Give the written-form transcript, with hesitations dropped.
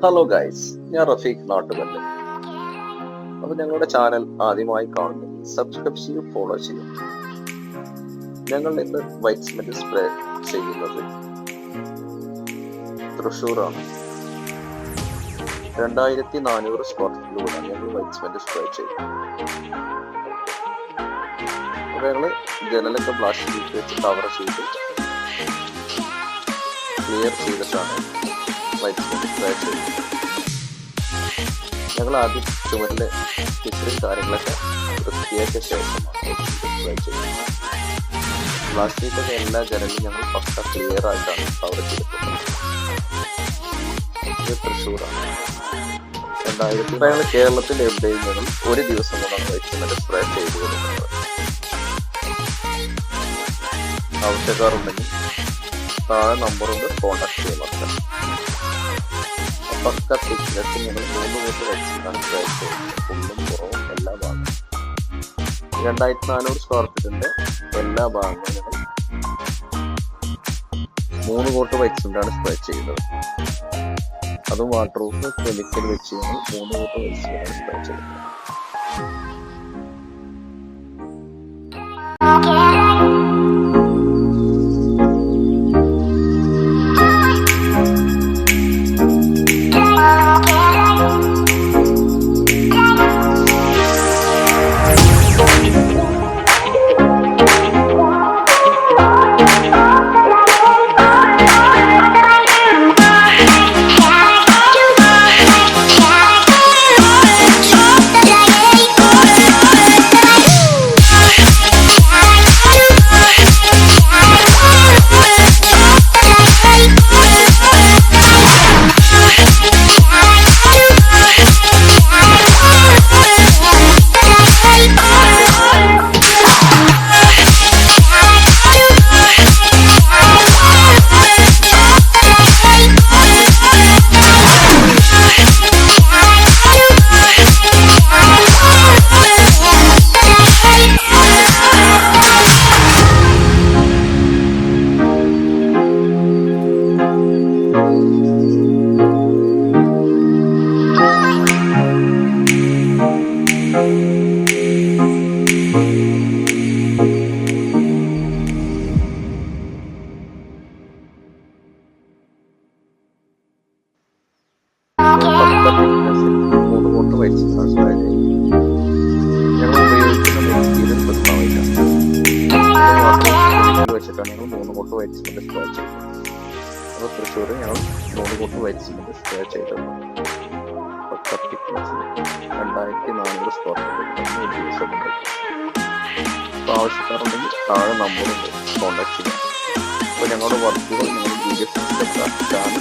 Hello guys, ഞാൻ റഫീഖ് നാട്ടുകല്ല്. അപ്പൊ ഞങ്ങളുടെ ചാനൽ ആദ്യമായി കാണുന്നു, സബ്സ്ക്രൈബ് ചെയ്യും, ഫോളോ ചെയ്യും. ഞങ്ങൾ ഇന്ന് വൈറ്റ് സിമെന്റ് സ്പ്രേ ചെയ്യുന്നത് തൃശ്ശൂറാണ്. 2400 സ്ക്വയർ ഫീറ്റിലൂടെ ഞങ്ങൾ വൈറ്റ് സിമെന്റ് സ്പ്രേ ചെയ്യും. അപ്പൊ ഞങ്ങള് ജനലൊക്കെ പ്ലാസ്റ്റിക് വെച്ച് കവർ ചെയ്ത് ക്ലിയർ ചെയ്തിട്ടാണ് വൈറ്റ് സിമെന്റ് സ്പ്രേ ചെയ്യുന്നത്. ഞങ്ങൾ ആദ്യം ചുമരിലെ സ്റ്റിക്കറും കാര്യങ്ങളൊക്കെ വൃത്തിയാക്കിയ ശേഷമാണ് സ്പ്രേ ചെയ്യുന്നത്. പ്ലാസ്റ്റിക്കൊക്കെ എല്ലാ ജനലും ഞങ്ങൾ പക്ക ക്ലിയർ ആയിട്ടാണ് കവർ ചെയ്തിട്ടുള്ളത്. ഇത് തൃശ്ശൂരാണ്. 2000 ഞങ്ങൾ കേരളത്തിൽ എവിടെയും ഞങ്ങൾ ഒരു ദിവസം കൊണ്ടാണ് വൈറ്റ് സിമെന്റ് സ്പ്രേ ചെയ്ത് കൊടുക്കുന്നത്. ആവശ്യക്കാരുണ്ടെങ്കിൽ താഴെ നമ്പറുണ്ട്, കോൺടാക്ട് ചെയ്യുന്നുണ്ട്. പക്ക തിക്നെസ് ഞങ്ങൾ 3 മീറ്റർ വെച്ചിട്ടാണ് സ്പ്രേ ചെയ്യുന്നത്. ഫുള്ളും കുറവും എല്ലാ ഭാഗവും 2400 സ്ക്വയർ ഫീറ്റിന്റെ എല്ലാ ഭാഗങ്ങളും ഞങ്ങൾ 3 കോട്ട് വൈറ്റ് സിമെന്റാണ് സ്പ്രേ ചെയ്യുന്നത്. അതും വാട്ടർ പ്രൂഫ് കെമിക്കൽ വെച്ച് ഞങ്ങൾ 3 കോട്ട് വൈറ്റ് സിമെന്റാണ് സ്പ്രേ ചെയ്യുന്നത്. ഞങ്ങൾ ഉപയോഗിക്കുന്ന മെറ്റീരിയൽ വെച്ചിട്ടാണ് ഞങ്ങൾ 3 കോട്ട് വൈറ്റ് സിമെന്റ് സ്പ്രേ ചെയ്തത്. അപ്പോൾ തൃശ്ശൂർ ഞങ്ങൾ 3 കോട്ട് വൈറ്റ് സിമെന്റ് സ്പ്രേ ചെയ്തത്. തിക്നെസ് 2400 സ്ക്വയർ ഫീറ്റ് ഒരു ദിവസം കൊണ്ട്. അപ്പോൾ ആവശ്യക്കാരുണ്ടെങ്കിൽ താഴെ നമ്പറുണ്ട്, കോൺടാക്ട് ചെയ്യാം. അപ്പോൾ ഞങ്ങളുടെ വർക്കുകൾ നിങ്ങൾ വീഡിയോസ് ചാനൽ